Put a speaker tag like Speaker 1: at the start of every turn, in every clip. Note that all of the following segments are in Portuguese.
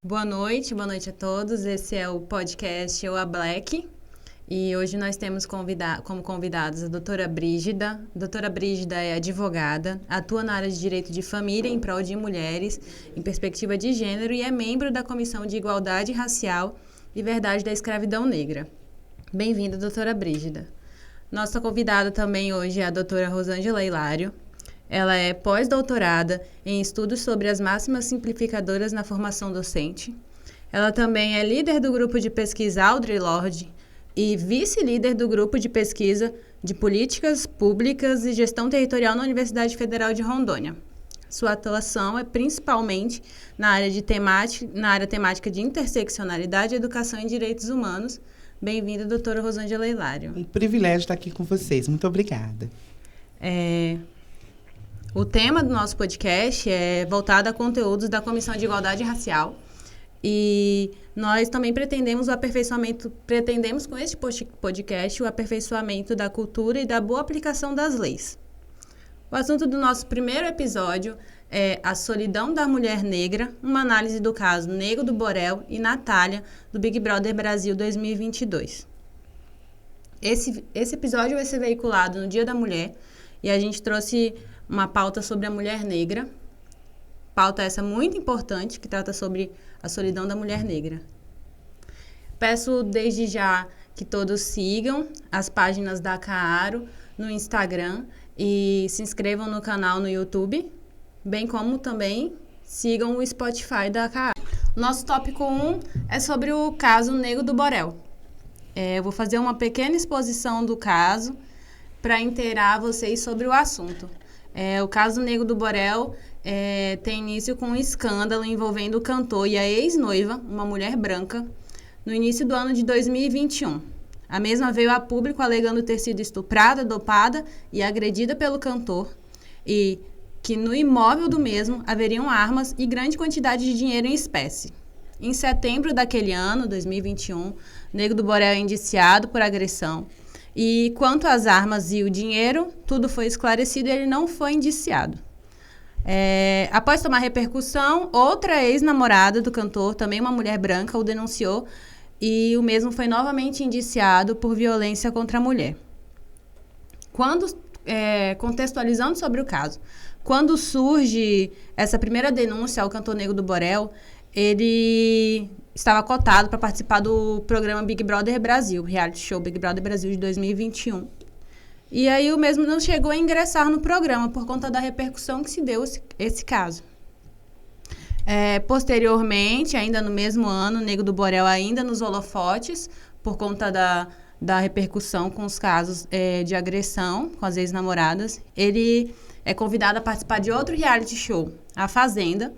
Speaker 1: Boa noite a todos. Esse é o podcast Eu a Black. E hoje nós temos como convidados a doutora Brígida. A doutora Brígida é advogada, atua na área de direito de família em prol de mulheres em perspectiva de gênero e é membro da Comissão de Igualdade Racial e Verdade da Escravidão Negra. Bem-vinda, doutora Brígida. Nossa convidada também hoje é a doutora Rosângela Hilário. Ela é pós-doutorada em estudos sobre as máximas simplificadoras na formação docente. Ela também é líder do grupo de pesquisa Audre Lorde e vice-líder do grupo de pesquisa de políticas públicas e gestão territorial na Universidade Federal de Rondônia. Sua atuação é principalmente na área temática de interseccionalidade, educação e direitos humanos. Bem-vinda, doutora Rosângela Hilário.
Speaker 2: Um privilégio estar aqui com vocês. Muito obrigada.
Speaker 1: O tema do nosso podcast é voltado a conteúdos da Comissão de Igualdade Racial e nós também pretendemos com este podcast o aperfeiçoamento da cultura e da boa aplicação das leis. O assunto do nosso primeiro episódio é a solidão da mulher negra, uma análise do caso Nego do Borel e Natália, do Big Brother Brasil 2022. Esse episódio vai ser veiculado no Dia da Mulher e a gente trouxe uma pauta sobre a mulher negra, pauta essa muito importante, que trata sobre a solidão da mulher negra. Peço desde já que todos sigam as páginas da Caaro no Instagram e se inscrevam no canal no YouTube, bem como também sigam o Spotify da Caaro. Nosso tópico 1 é sobre o caso Nego do Borel. Eu vou fazer uma pequena exposição do caso para inteirar vocês sobre o assunto. O caso Nego do Borel tem início com um escândalo envolvendo o cantor e a ex-noiva, uma mulher branca, no início do ano de 2021. A mesma veio a público alegando ter sido estuprada, dopada e agredida pelo cantor e que no imóvel do mesmo haveriam armas e grande quantidade de dinheiro em espécie. Em setembro daquele ano, 2021, Nego do Borel é indiciado por agressão. E quanto às armas e o dinheiro, tudo foi esclarecido e ele não foi indiciado. Após tomar repercussão, outra ex-namorada do cantor, também uma mulher branca, o denunciou e o mesmo foi novamente indiciado por violência contra a mulher. Contextualizando sobre o caso, quando surge essa primeira denúncia ao cantor Nego do Borel, ele estava cotado para participar do programa Big Brother Brasil, reality show Big Brother Brasil de 2021. E aí o mesmo não chegou a ingressar no programa por conta da repercussão que se deu esse caso. Posteriormente, ainda no mesmo ano, o Nego do Borel ainda nos holofotes, por conta da repercussão com os casos de agressão com as ex-namoradas. Ele é convidado a participar de outro reality show, A Fazenda,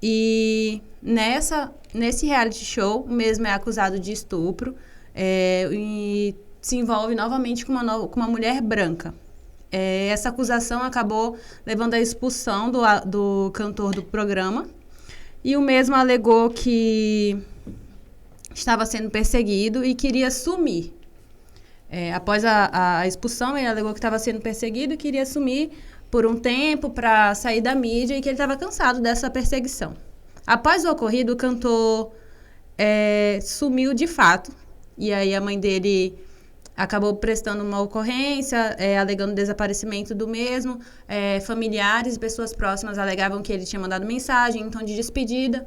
Speaker 1: e nesse reality show, o mesmo é acusado de estupro e se envolve novamente com uma mulher branca. Essa acusação acabou levando à expulsão do cantor do programa e o mesmo alegou que estava sendo perseguido e queria sumir. Após a expulsão, ele alegou que estava sendo perseguido e queria sumir por um tempo para sair da mídia e que ele estava cansado dessa perseguição. Após o ocorrido, o cantor sumiu de fato. E aí a mãe dele acabou prestando uma ocorrência, alegando o desaparecimento do mesmo. Familiares e pessoas próximas alegavam que ele tinha mandado mensagem em tom de despedida.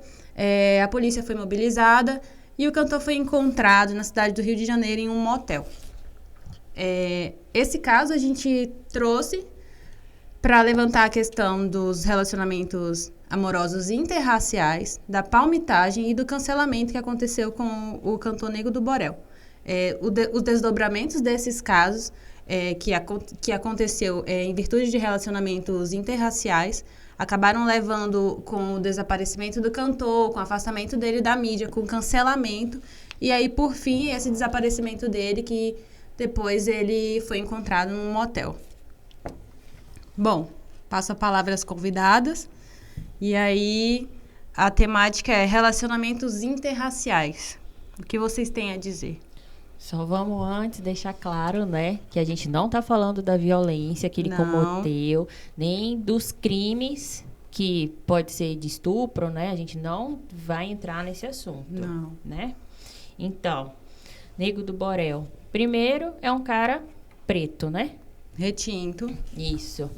Speaker 1: A polícia foi mobilizada e o cantor foi encontrado na cidade do Rio de Janeiro em um motel. Esse caso a gente trouxe para levantar a questão dos relacionamentos amorosos interraciais, da palmitagem e do cancelamento que aconteceu com o cantor Nego do Borel. Os desdobramentos desses casos que aconteceu em virtude de relacionamentos interraciais acabaram levando com o desaparecimento do cantor, com o afastamento dele da mídia, com o cancelamento e aí, por fim, esse desaparecimento dele que depois ele foi encontrado num motel. Bom, passo a palavra às convidadas. E aí, a temática é relacionamentos interraciais. O que vocês têm a dizer?
Speaker 3: Só vamos antes deixar claro, né, que a gente não está falando da violência que ele cometeu, nem dos crimes que pode ser de estupro, né? A gente não vai entrar nesse assunto.
Speaker 1: Não.
Speaker 3: Né? Então, Nego do Borel. Primeiro, é um cara preto, né?
Speaker 1: Retinto.
Speaker 3: Isso.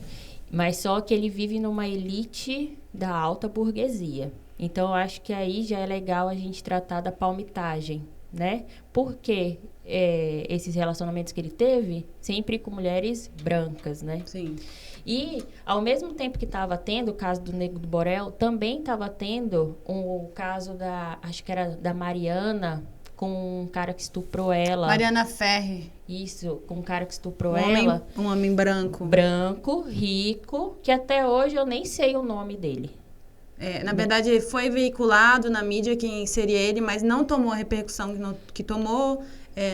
Speaker 3: Mas só que ele vive numa elite da alta burguesia. Então, eu acho que aí já é legal a gente tratar da palmitagem, né? Porque esses relacionamentos que ele teve, sempre com mulheres brancas, né?
Speaker 1: Sim.
Speaker 3: E, ao mesmo tempo que estava tendo o caso do Nego do Borel, também estava tendo o caso acho que era da Mariana, com um cara que estuprou ela.
Speaker 1: Mariana Ferri.
Speaker 3: Isso, com um cara que estuprou
Speaker 1: Um
Speaker 3: ela.
Speaker 1: homem branco.
Speaker 3: Branco, rico, que até hoje eu nem sei o nome dele.
Speaker 1: Na verdade, foi veiculado na mídia quem seria ele, mas não tomou a repercussão que tomou.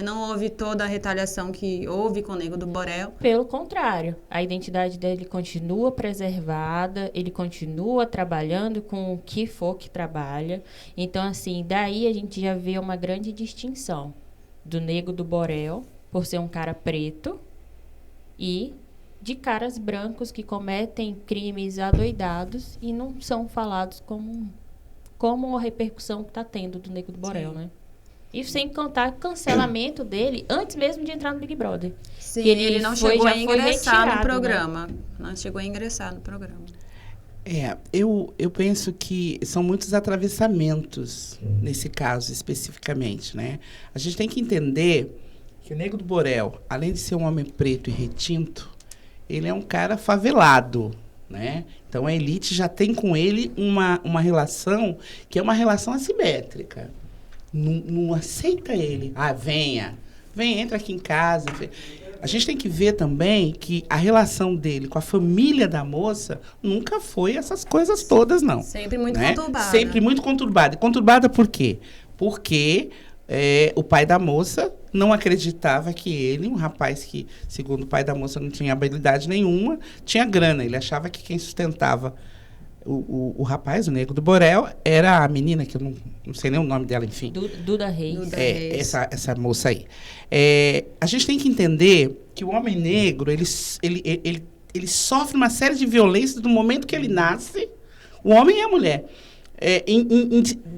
Speaker 1: Não houve toda a retaliação que houve com o Nego do Borel.
Speaker 3: Pelo contrário, a identidade dele continua preservada, ele continua trabalhando com o que for que trabalha. Então, assim, daí a gente já vê uma grande distinção do Nego do Borel, por ser um cara preto, e de caras brancos que cometem crimes adoidados e não são falados como a repercussão que está tendo do Nego do Borel, né? Isso sem contar o cancelamento dele antes mesmo de entrar no Big Brother.
Speaker 1: Sim,
Speaker 3: Que
Speaker 1: ele não chegou a ingressar no
Speaker 3: retirado,
Speaker 1: programa. Né? Não chegou a ingressar no programa.
Speaker 2: Eu penso que são muitos atravessamentos nesse caso especificamente, né? A gente tem que entender que o Nego do Borel, além de ser um homem preto e retinto, ele é um cara favelado, né? Então a elite já tem com ele uma relação que é uma relação assimétrica. Não aceita ele. Venha, entra aqui em casa. A gente tem que ver também que a relação dele com a família da moça nunca foi essas coisas todas, não.
Speaker 1: Sempre muito
Speaker 2: né?
Speaker 1: conturbada.
Speaker 2: Sempre muito conturbada. Conturbada por quê? Porque o pai da moça não acreditava que ele, um rapaz que, segundo o pai da moça, não tinha habilidade nenhuma, tinha grana. Ele achava que quem sustentava o rapaz, o Nego do Borel, era a menina, que eu não sei nem o nome dela, enfim.
Speaker 3: Duda Reis.
Speaker 2: Essa moça aí. A gente tem que entender que o homem negro, ele sofre uma série de violências do momento que ele nasce, o homem e a mulher,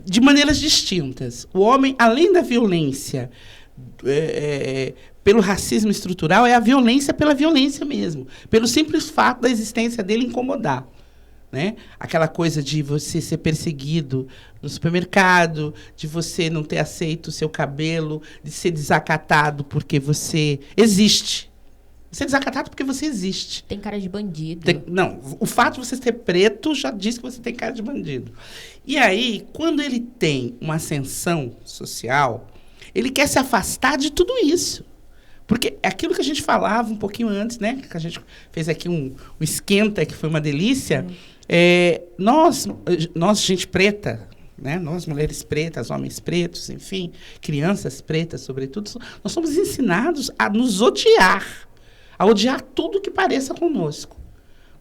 Speaker 2: de maneiras distintas. O homem, além da violência pelo racismo estrutural, é a violência pela violência mesmo, pelo simples fato da existência dele incomodar. Né? Aquela coisa de você ser perseguido no supermercado, de você não ter aceito o seu cabelo, de ser desacatado porque você existe. Você é desacatado porque você existe.
Speaker 3: Tem cara de bandido.
Speaker 2: Não, o fato de você ser preto já diz que você tem cara de bandido. E aí, quando ele tem uma ascensão social, ele quer se afastar de tudo isso. Porque é aquilo que a gente falava um pouquinho antes, né? Que a gente fez aqui um esquenta, que foi uma delícia. Nós, gente preta, né? Nós, mulheres pretas, homens pretos, enfim, crianças pretas, sobretudo, nós somos ensinados a nos odiar, a odiar tudo que pareça conosco.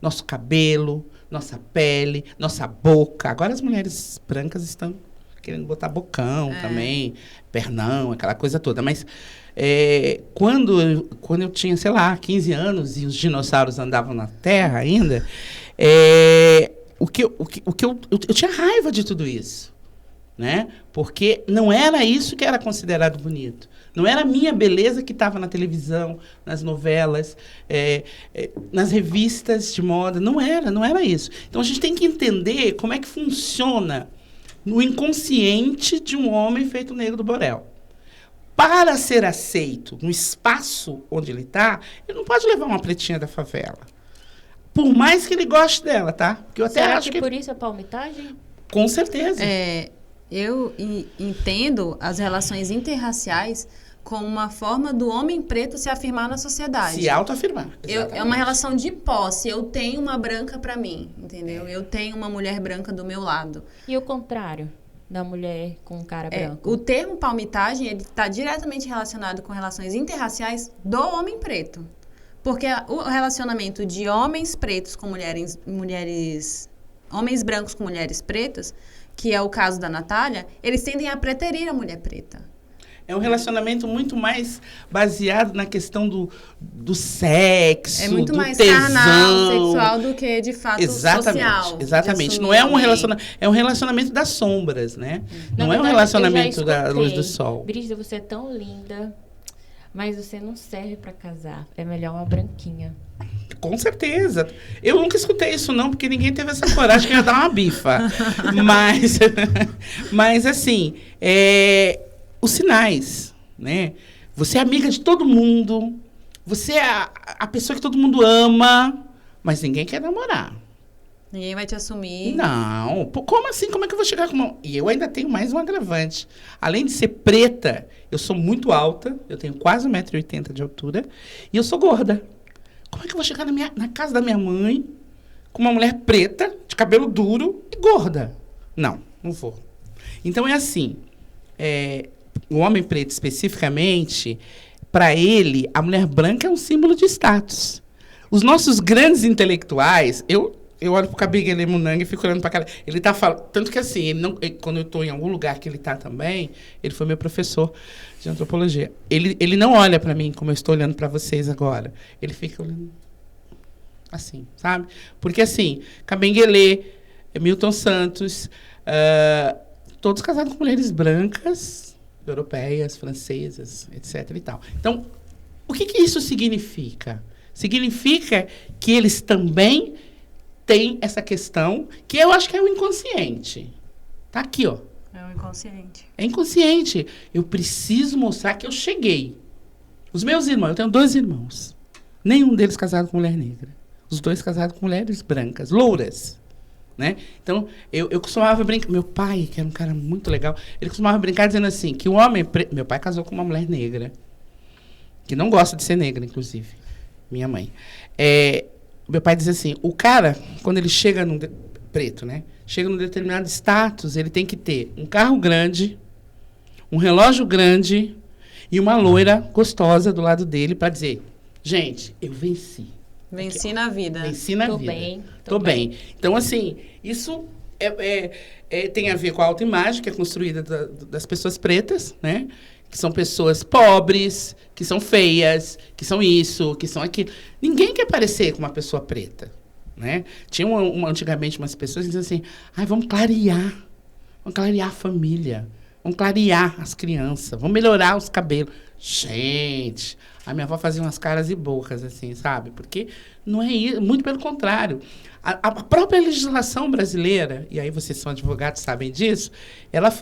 Speaker 2: Nosso cabelo, nossa pele, nossa boca. Agora as mulheres brancas estão querendo botar bocão também, pernão, aquela coisa toda. Mas quando eu tinha, sei lá, 15 anos e os dinossauros andavam na Terra ainda, eu tinha raiva de tudo isso, né? Porque não era isso que era considerado bonito. Não era a minha beleza que estava na televisão, nas novelas, nas revistas de moda. Não era isso. Então, a gente tem que entender como é que funciona no inconsciente de um homem feito Nego do Borel. Para ser aceito no espaço onde ele está, ele não pode levar uma pretinha da favela. Por mais que ele goste dela, tá? Porque eu até
Speaker 3: Será
Speaker 2: acho
Speaker 3: que por isso a palmitagem?
Speaker 2: Com certeza.
Speaker 1: Eu entendo as relações interraciais como uma forma do homem preto se afirmar na sociedade.
Speaker 2: Se autoafirmar.
Speaker 1: É uma relação de posse. Eu tenho uma branca para mim, entendeu? Eu tenho uma mulher branca do meu lado.
Speaker 3: E o contrário da mulher com um cara branco?
Speaker 1: O termo palmitagem, ele está diretamente relacionado com relações interraciais do homem preto. Porque o relacionamento de homens pretos com homens brancos com mulheres pretas, que é o caso da Natália, eles tendem a preterir a mulher preta.
Speaker 2: É um relacionamento muito mais baseado na questão do sexo,
Speaker 1: É muito
Speaker 2: do
Speaker 1: mais
Speaker 2: tesão.
Speaker 1: carnal, sexual, do que, de fato, social.
Speaker 2: Exatamente.
Speaker 1: De
Speaker 2: Não é um
Speaker 1: assumir.
Speaker 2: relacionamento... É um relacionamento das sombras, né?
Speaker 3: Na
Speaker 2: Não é um
Speaker 3: verdade,
Speaker 2: relacionamento
Speaker 3: eu já
Speaker 2: da luz do
Speaker 3: escutei,
Speaker 2: sol.
Speaker 3: Brígida, você é tão linda, mas você não serve pra casar. É melhor uma branquinha.
Speaker 2: Com certeza. Eu nunca escutei isso, não, porque ninguém teve essa coragem que ia dar uma bifa. Mas assim, os sinais, né? Você é amiga de todo mundo, você é a pessoa que todo mundo ama, mas ninguém quer namorar.
Speaker 1: Ninguém vai te assumir.
Speaker 2: Não. Pô, como assim? Como é que eu vou chegar com uma... E eu ainda tenho mais um agravante. Além de ser preta, eu sou muito alta, eu tenho quase 1,80 m de altura, e eu sou gorda. Como é que eu vou chegar na casa da minha mãe com uma mulher preta, de cabelo duro e gorda? Não vou. Então é assim, o homem preto especificamente, para ele, a mulher branca é um símbolo de status. Os nossos grandes intelectuais, eu olho pro Kabengele Munanga e fico olhando pra cara. Ele tá falando. Tanto que assim, quando eu tô em algum lugar que ele tá também, ele foi meu professor de antropologia. Ele não olha pra mim como eu estou olhando pra vocês agora. Ele fica olhando assim, sabe? Porque assim, Kabengele, Milton Santos, todos casados com mulheres brancas, europeias, francesas, etc. e tal. Então, o que isso significa? Significa que eles também tem essa questão que eu acho que é o inconsciente. Tá aqui, ó.
Speaker 1: É o inconsciente.
Speaker 2: É inconsciente. Eu preciso mostrar que eu cheguei. Os meus irmãos, eu tenho 2 irmãos. Nenhum deles casado com mulher negra. Os 2 casados com mulheres brancas, louras. Né? Então, eu costumava brincar... Meu pai, que era um cara muito legal, ele costumava brincar dizendo assim, que o homem... Meu pai casou com uma mulher negra, que não gosta de ser negra, inclusive. Minha mãe. Meu pai dizia assim, o cara, quando ele chega preto, né? Chega num determinado status, ele tem que ter um carro grande, um relógio grande e uma loira gostosa do lado dele para dizer, gente, eu venci.
Speaker 1: Venci
Speaker 2: Aqui,
Speaker 1: na vida.
Speaker 2: Venci na
Speaker 3: Tô
Speaker 2: vida.
Speaker 3: bem,
Speaker 2: Tô bem. Então, assim, isso tem a ver com a autoimagem que é construída das pessoas pretas, né? Que são pessoas pobres, que são feias, que são isso, que são aquilo. Ninguém quer parecer com uma pessoa preta, né? Tinha antigamente umas pessoas que diziam assim, vamos clarear a família, vamos clarear as crianças, vamos melhorar os cabelos. Gente, a minha avó fazia umas caras e bocas, assim, sabe? Porque não é isso, muito pelo contrário. A própria legislação brasileira, e aí vocês são advogados, sabem disso, ela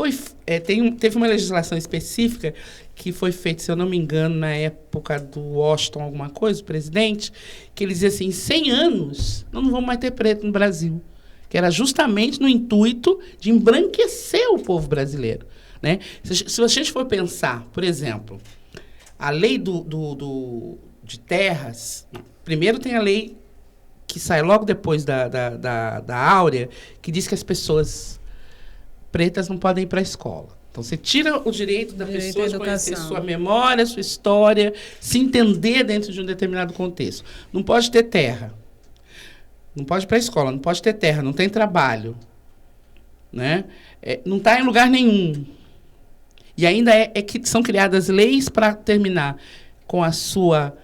Speaker 2: teve uma legislação específica que foi feita, se eu não me engano, na época do Washington, alguma coisa, o presidente, que ele dizia assim, em 100 anos, não vamos mais ter preto no Brasil. Que era justamente no intuito de embranquecer o povo brasileiro. Né? Se a gente for pensar, por exemplo, a lei de terras, primeiro tem a lei que sai logo depois da Áurea, que diz que as pessoas pretas não podem ir para a escola. Então, você tira o direito da pessoa de conhecer sua memória, sua história, se entender dentro de um determinado contexto. Não pode ter terra. Não pode ir para a escola, não pode ter terra, não tem trabalho. Né? Não está em lugar nenhum. E ainda que são criadas leis para terminar com a sua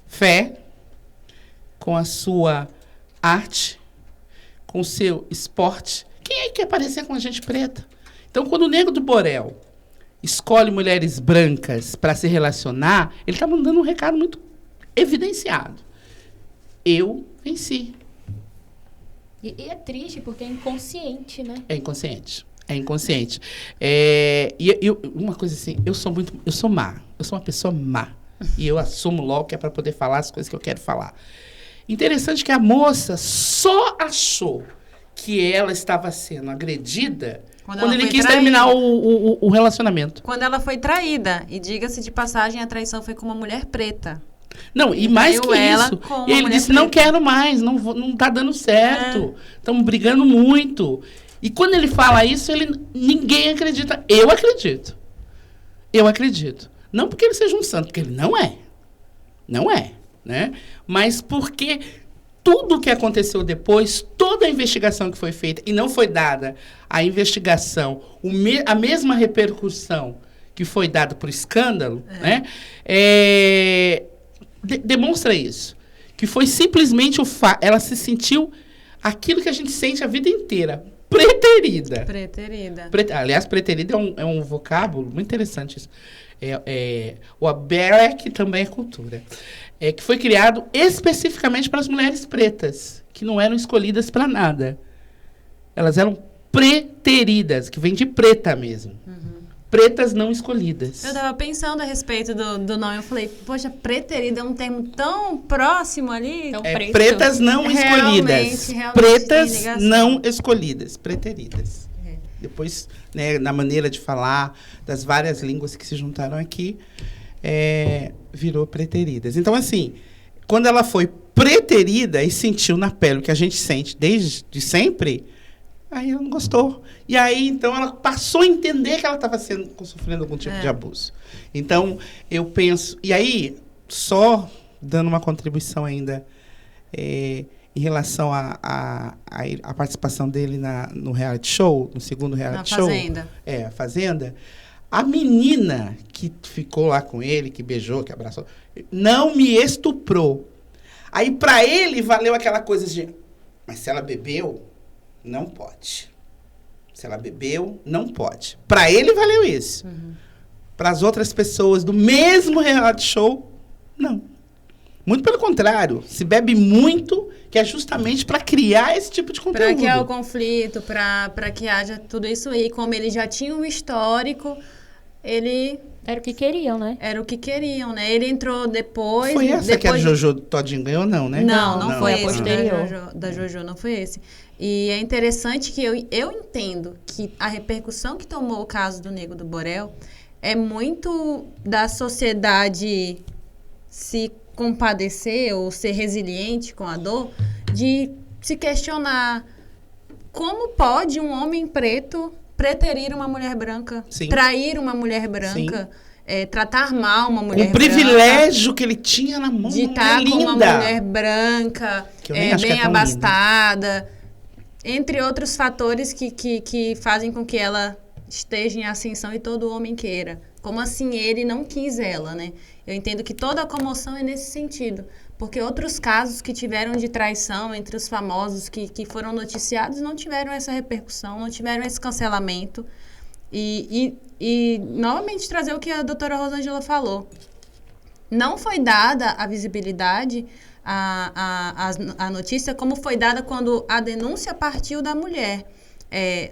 Speaker 2: fé, com a sua arte, com o seu esporte. Quem é que quer parecer com a gente preta? Então, quando o Nego do Borel escolhe mulheres brancas para se relacionar, ele está mandando um recado muito evidenciado. Eu venci.
Speaker 3: E é triste, porque é inconsciente, né?
Speaker 2: É inconsciente. É inconsciente. Uma coisa assim, eu sou má. Eu sou uma pessoa má. E eu assumo logo que é para poder falar as coisas que eu quero falar. Interessante que a moça só achou que ela estava sendo agredida quando ele quis terminar o relacionamento.
Speaker 1: Quando ela foi traída. E diga-se de passagem, a traição foi com uma mulher preta.
Speaker 2: Não, e mais que isso. E ele disse, não quero mais, não tá dando certo. Estamos brigando muito. E quando ele fala isso, ninguém acredita. Eu acredito. Eu acredito. Não porque ele seja um santo, porque ele não é. Não é. Né? Mas porque tudo o que aconteceu depois, toda a investigação que foi feita, e não foi dada a investigação, a mesma repercussão que foi dado por escândalo, né? Demonstra isso. Que foi simplesmente ela se sentiu aquilo que a gente sente a vida inteira. Preterida. Aliás, preterida é um vocábulo muito interessante. Isso. O Aberek também é cultura. Que foi criado especificamente para as mulheres pretas, que não eram escolhidas para nada. Elas eram preteridas, que vem de preta mesmo. Pretas não escolhidas.
Speaker 1: Eu tava pensando a respeito do nome. Eu falei, poxa, preterida é um termo tão próximo ali.
Speaker 3: Tão preto.
Speaker 2: Pretas não escolhidas.
Speaker 1: Realmente
Speaker 2: Pretas não escolhidas. Preteridas. Depois, né, na maneira de falar, das várias línguas que se juntaram aqui, virou preteridas. Então, assim, quando ela foi preterida e sentiu na pele o que a gente sente desde sempre, aí ela não gostou. E aí, então, ela passou a entender que ela estava sofrendo algum tipo de abuso. Então, eu penso... E aí, só dando uma contribuição ainda em relação à participação dele no reality show, no segundo reality show.
Speaker 1: Na Fazenda.
Speaker 2: A Fazenda. A menina que ficou lá com ele, que beijou, que abraçou, não me estuprou. Aí, para ele, valeu aquela coisa de... Mas se ela bebeu... Não pode. Se ela bebeu, não pode. Para ele, valeu isso. Para as outras pessoas do mesmo reality show, não. Muito pelo contrário. Se bebe muito, que é justamente para criar esse tipo de conteúdo.
Speaker 1: Para criar o conflito, para que haja tudo isso aí. Como ele já tinha um histórico, ele...
Speaker 3: Era o que queriam, né?
Speaker 1: Era o que queriam, né? Ele entrou depois...
Speaker 2: Foi essa que a Jojo Todinho ganhou, não, né?
Speaker 1: Não foi esse.
Speaker 3: Posterior.
Speaker 1: Da Jojo não foi esse. E é interessante que eu entendo que a repercussão que tomou o caso do Nego do Borel é muito da sociedade se compadecer ou ser resiliente com a dor, de se questionar como pode um homem preto preterir uma mulher branca,
Speaker 2: Sim.
Speaker 1: trair uma mulher branca, tratar mal uma mulher
Speaker 2: branca.
Speaker 1: O
Speaker 2: privilégio que ele tinha na mão
Speaker 1: de estar com uma mulher branca, bem abastada, entre outros fatores que fazem com que ela esteja em ascensão e todo homem queira. Como assim ele não quis ela, né? Eu entendo que toda a comoção é nesse sentido. Porque outros casos que tiveram de traição entre os famosos que foram noticiados não tiveram essa repercussão, não tiveram esse cancelamento. E novamente, trazer o que a doutora Rosângela falou. Não foi dada a visibilidade, a notícia, como foi dada quando a denúncia partiu da mulher.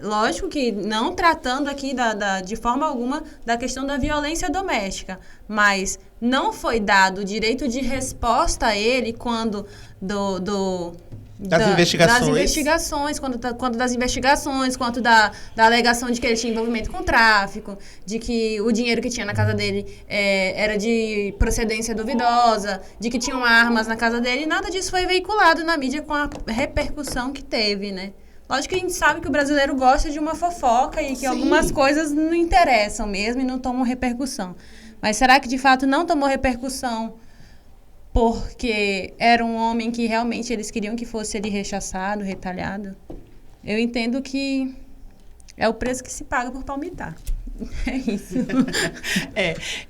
Speaker 1: Lógico que não tratando aqui de forma alguma da questão da violência doméstica, mas não foi dado o direito de resposta a ele quando das investigações, quando das investigações, quanto da alegação de que ele tinha envolvimento com tráfico, de que o dinheiro que tinha na casa dele era de procedência duvidosa, de que tinham armas na casa dele, nada disso foi veiculado na mídia com a repercussão que teve, né? Lógico que a gente sabe que o brasileiro gosta de uma fofoca e que algumas coisas não interessam mesmo e não tomam repercussão. Mas será que de fato não tomou repercussão porque era um homem que realmente eles queriam que fosse ele rechaçado, retalhado? Eu entendo que é o preço que se paga por palmitar. É isso.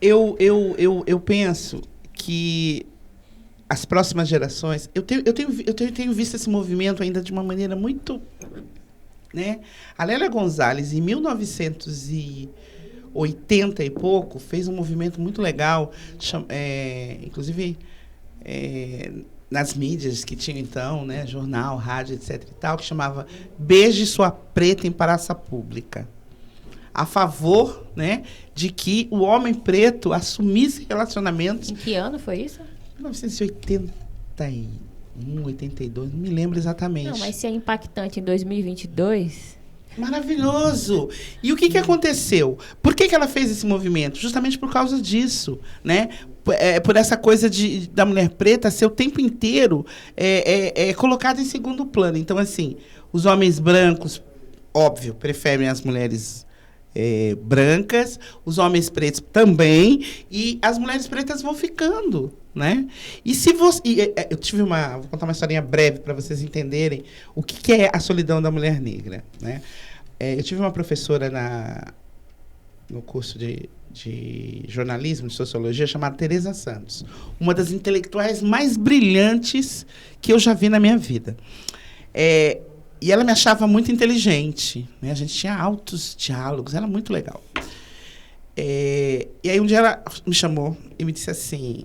Speaker 2: Eu penso que as próximas gerações... Eu tenho visto esse movimento ainda de uma maneira muito... né? A Lélia Gonzalez, em 1980 e pouco, fez um movimento muito legal, inclusive nas mídias que tinham então, né? Jornal, rádio, etc. e tal, que chamava Beije Sua Preta em Praça Pública. A favor, né, de que o homem preto assumisse relacionamentos...
Speaker 3: Em que ano foi isso?
Speaker 2: 1981, 82, não me lembro exatamente.
Speaker 3: Não, mas se é impactante em 2022...
Speaker 2: Maravilhoso! E o que aconteceu? Por que ela fez esse movimento? Justamente por causa disso, né? Por essa coisa da mulher preta ser o tempo inteiro colocada em segundo plano. Então, assim, os homens brancos, óbvio, preferem as mulheres brancas, os homens pretos também, e as mulheres pretas vão ficando, né? E se você... vou contar uma historinha breve para vocês entenderem o que é a solidão da mulher negra, né? Eu tive uma professora no curso de jornalismo, de sociologia, chamada Teresa Santos. Uma das intelectuais mais brilhantes que eu já vi na minha vida. E ela me achava muito inteligente, né? A gente tinha altos diálogos, era muito legal. E aí um dia ela me chamou e me disse assim,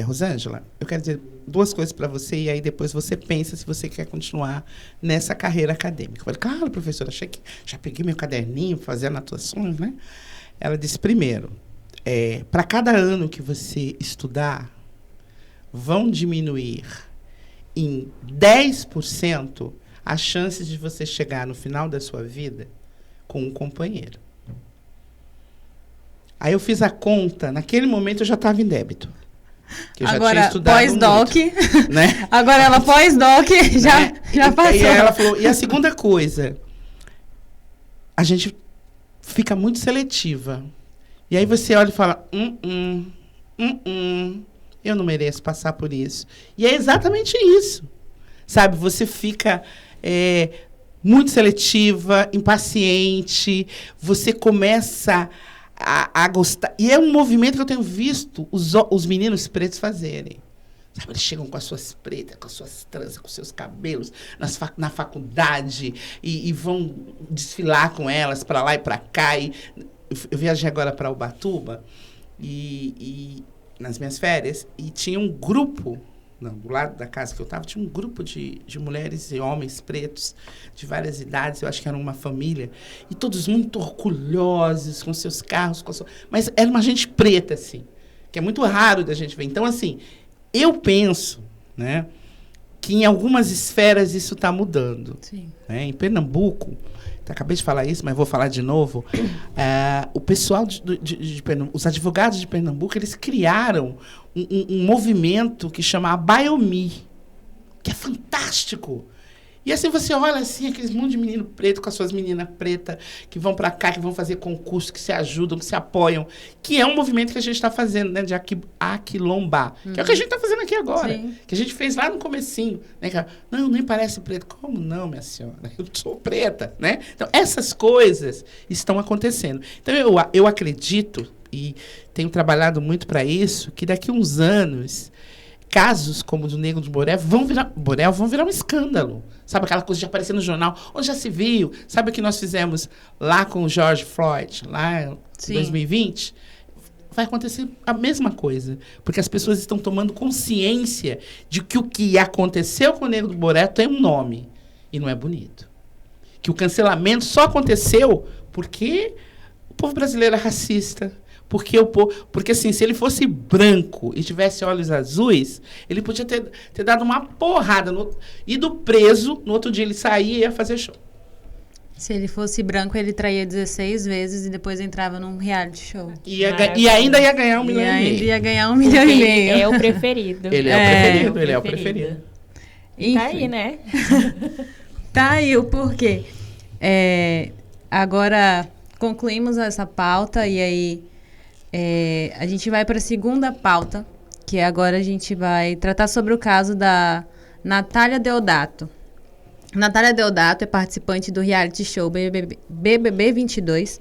Speaker 2: Rosângela, eu quero dizer 2 coisas para você e aí depois você pensa se você quer continuar nessa carreira acadêmica. Eu falei, claro, professora, achei que já peguei meu caderninho para fazer anotações, né? Ela disse, primeiro, para cada ano que você estudar, vão diminuir em 10% as chances de você chegar no final da sua vida com um companheiro. Aí eu fiz a conta, naquele momento eu já estava em débito. Que eu
Speaker 1: agora,
Speaker 2: já tinha estudado
Speaker 1: pós-doc,
Speaker 2: muito, né?
Speaker 1: Agora ela pós-doc já passou.
Speaker 2: E aí ela falou, e a segunda coisa, a gente fica muito seletiva. E aí você olha e fala, eu não mereço passar por isso. E é exatamente isso. Sabe, você fica muito seletiva, impaciente, você começa a gostar. E é um movimento que eu tenho visto os meninos pretos fazerem. Sabe, eles chegam com as suas pretas, com as suas tranças, com os seus cabelos na faculdade e vão desfilar com elas para lá e para cá. Eu viajei agora para Ubatuba e nas minhas férias e tinha um grupo, do lado da casa que eu estava, tinha um grupo de mulheres e homens pretos de várias idades, eu acho que era uma família, e todos muito orgulhosos com seus carros, mas era uma gente preta, assim, que é muito raro da gente ver. Então, assim, eu penso, né, que em algumas esferas isso está mudando.
Speaker 1: Sim.
Speaker 2: Né? Em Pernambuco, acabei de falar isso, mas vou falar de novo, o pessoal de Pernambuco, os advogados de Pernambuco, eles criaram um movimento que chama Biomi, que é fantástico. E assim, você olha assim, aqueles monte de menino preto com as suas meninas pretas, que vão para cá, que vão fazer concurso, que se ajudam, que se apoiam, que é um movimento que a gente está fazendo, né, de aquilombar, que é o que a gente está fazendo aqui agora,
Speaker 1: Sim.
Speaker 2: que a gente fez lá no comecinho, né, que, não, nem parece preto. Como não, minha senhora? Eu sou preta, né? Então, essas coisas estão acontecendo. Então, eu acredito, e tenho trabalhado muito para isso, que daqui a uns anos, casos como o do Negro de Borel vão virar um escândalo. Sabe aquela coisa de aparecer no jornal, onde já se viu? Sabe o que nós fizemos lá com o George Floyd, lá em 2020? Vai acontecer a mesma coisa. Porque as pessoas estão tomando consciência de que o que aconteceu com o Negro do Borel tem um nome. E não é bonito. Que o cancelamento só aconteceu porque o povo brasileiro é racista. Porque assim, se ele fosse branco e tivesse olhos azuis, ele podia ter dado uma porrada, ido preso, no outro dia ele saía e ia fazer show.
Speaker 1: Se ele fosse branco, ele traía 16 vezes e depois entrava num reality show.
Speaker 2: E ainda ia ganhar 1,5 milhão.
Speaker 1: E ainda ia ganhar 1,5 milhão.
Speaker 3: Ele é o preferido.
Speaker 2: Ele é o preferido.
Speaker 3: Enfim. Tá aí, né?
Speaker 1: Tá aí o porquê. Agora, concluímos essa pauta e aí a gente vai para a segunda pauta, que agora a gente vai tratar sobre o caso da Natália Deodato. Natália Deodato é participante do reality show BBB 22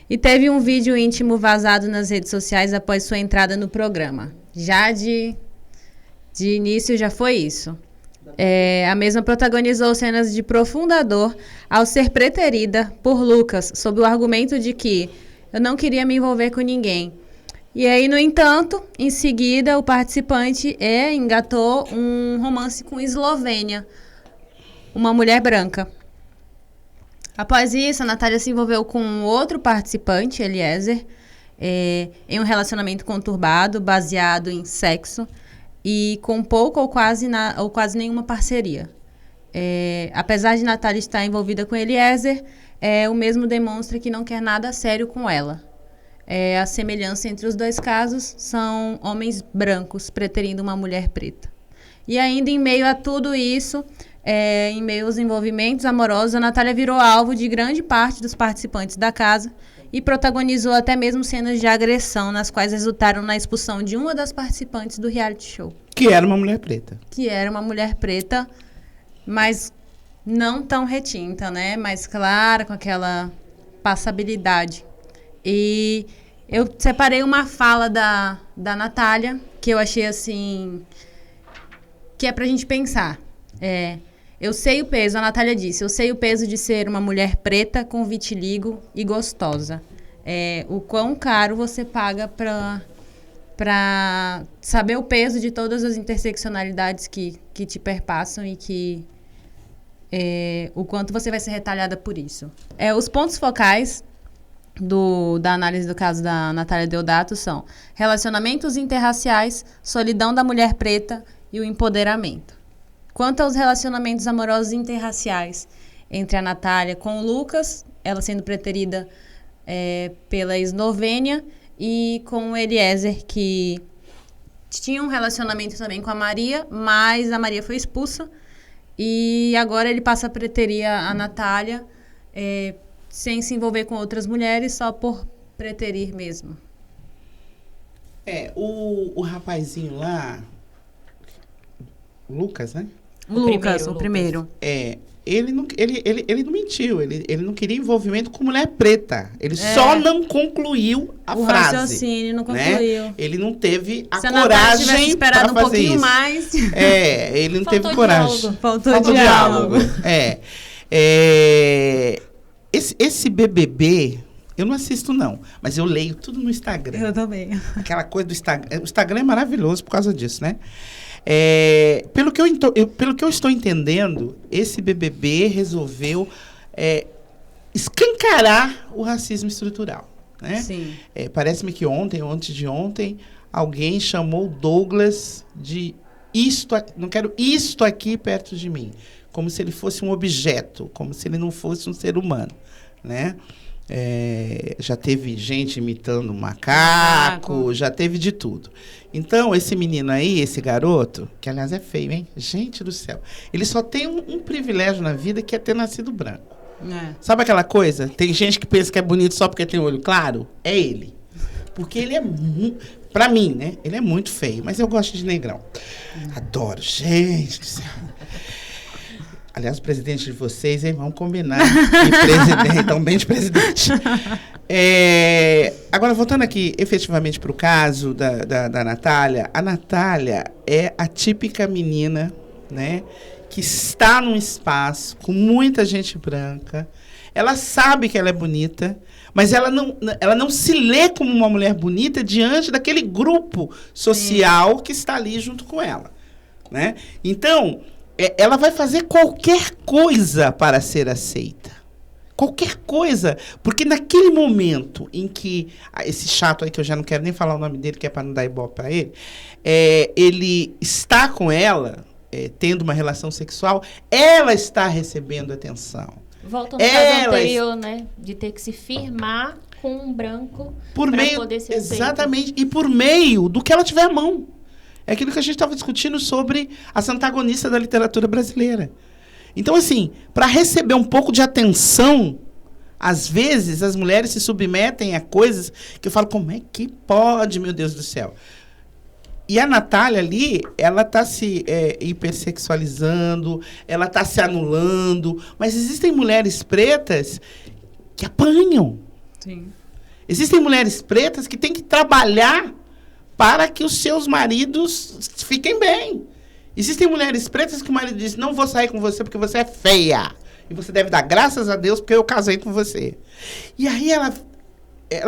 Speaker 1: e teve um vídeo íntimo vazado nas redes sociais após sua entrada no programa. Já de início já foi isso. A mesma protagonizou cenas de profunda dor ao ser preterida por Lucas, sob o argumento de que eu não queria me envolver com ninguém. E aí, no entanto, em seguida, o participante engatou um romance com Eslovênia, uma mulher branca. Após isso, a Natália se envolveu com outro participante, Eliezer, em um relacionamento conturbado, baseado em sexo, e com pouco ou quase nenhuma parceria. Apesar de Natália estar envolvida com Eliezer, o mesmo demonstra que não quer nada sério com ela. A semelhança entre os dois casos são homens brancos preterindo uma mulher preta. E ainda em meio a tudo isso, em meio aos envolvimentos amorosos, a Natália virou alvo de grande parte dos participantes da casa e protagonizou até mesmo cenas de agressão, nas quais resultaram na expulsão de uma das participantes do reality show.
Speaker 2: Que era uma mulher preta.
Speaker 1: Que era uma mulher preta, mas não tão retinta, né? Mais clara, com aquela passabilidade. E eu separei uma fala da Natália, que eu achei assim, que é pra gente pensar. Eu sei o peso, a Natália disse, eu sei o peso de ser uma mulher preta com vitiligo e gostosa. O quão caro você paga para saber o peso de todas as interseccionalidades que te perpassam e que o quanto você vai ser retalhada por isso. Os pontos focais da análise do caso da Natália Deodato são relacionamentos interraciais, solidão da mulher preta e o empoderamento. Quanto aos relacionamentos amorosos interraciais entre a Natália com o Lucas, ela sendo preterida pela Eslovênia, e com o Eliezer, que tinha um relacionamento também com a Maria, mas a Maria foi expulsa. E agora ele passa a preterir a Natália, sem se envolver com outras mulheres, só por preterir mesmo.
Speaker 2: O rapazinho lá, o Lucas, né?
Speaker 1: O primeiro.
Speaker 2: Ele não mentiu, ele não queria envolvimento com mulher preta. Ele só não concluiu a frase.
Speaker 1: O raciocínio não concluiu.
Speaker 2: Né? Ele não teve a
Speaker 1: Se
Speaker 2: coragem
Speaker 1: tivesse esperado
Speaker 2: para fazer
Speaker 1: um pouquinho
Speaker 2: isso.
Speaker 1: mais.
Speaker 2: Ele não teve coragem.
Speaker 1: Faltou diálogo.
Speaker 2: Esse BBB, eu não assisto não, mas eu leio tudo no Instagram.
Speaker 1: Eu também.
Speaker 2: Aquela coisa do Instagram. O Instagram é maravilhoso por causa disso, né? Pelo que eu estou entendendo, esse BBB resolveu escancarar o racismo estrutural, né?
Speaker 1: Sim.
Speaker 2: Parece-me que ontem ou antes de ontem, alguém chamou Douglas de não quero isto aqui perto de mim, como se ele fosse um objeto, como se ele não fosse um ser humano, né? Já teve gente imitando macaco, já teve de tudo. Então, esse menino aí, esse garoto, que aliás é feio, hein? Gente do céu. Ele só tem um privilégio na vida, que é ter nascido branco. Sabe aquela coisa? Tem gente que pensa que é bonito só porque tem olho claro? É ele. Porque ele é pra mim, né? Ele é muito feio, mas eu gosto de negrão. Adoro, gente do céu. Aliás, o presidente de vocês, hein? Vamos combinar. Então, bem de presidente. Agora, voltando aqui efetivamente para o caso da Natália. A Natália é a típica menina, né? Que está num espaço com muita gente branca. Ela sabe que ela é bonita, mas ela não se lê como uma mulher bonita diante daquele grupo social que está ali junto com ela, né? Então, ela vai fazer qualquer coisa para ser aceita. Qualquer coisa. Porque naquele momento em que esse chato aí, que eu já não quero nem falar o nome dele, que é para não dar ibope para ele, ele está com ela, tendo uma relação sexual, ela está recebendo atenção.
Speaker 3: Volta no caso anterior, né? De ter que se firmar com um branco para poder ser aceito.
Speaker 2: Exatamente. E por meio do que ela tiver à mão. É aquilo que a gente estava discutindo sobre as antagonistas da literatura brasileira. Então, assim, para receber um pouco de atenção, às vezes as mulheres se submetem a coisas que eu falo, como é que pode, meu Deus do céu? E a Natália ali, ela está se hipersexualizando, ela está se anulando, mas existem mulheres pretas que apanham.
Speaker 1: Sim.
Speaker 2: Existem mulheres pretas que têm que trabalhar para que os seus maridos fiquem bem. Existem mulheres pretas que o marido diz, não vou sair com você porque você é feia. E você deve dar graças a Deus porque eu casei com você. E aí ela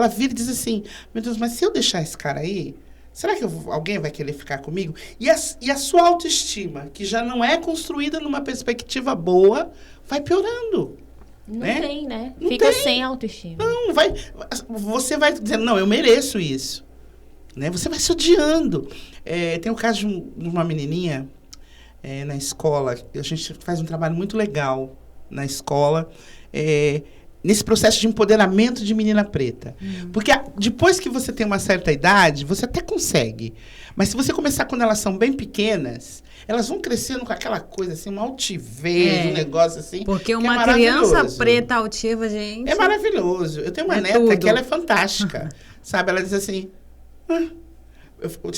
Speaker 2: vira e diz assim, meu Deus, mas se eu deixar esse cara aí, será que alguém vai querer ficar comigo? E a sua autoestima, que já não é construída numa perspectiva boa, vai piorando.
Speaker 3: Não tem, né?
Speaker 2: Não
Speaker 3: Fica
Speaker 2: tem.
Speaker 3: sem autoestima.
Speaker 2: Não, você vai dizendo, não, eu mereço isso. Né? Você vai se odiando. Tem o caso de uma menininha na escola. A gente faz um trabalho muito legal na escola, nesse processo de empoderamento de menina preta. Porque depois que você tem uma certa idade, você até consegue. Mas se você começar quando elas são bem pequenas, elas vão crescendo com aquela coisa assim, uma altivez, um negócio assim.
Speaker 1: Porque uma criança preta altiva, gente...
Speaker 2: É maravilhoso. Eu tenho uma neta que ela é fantástica. Sabe? Ela diz assim...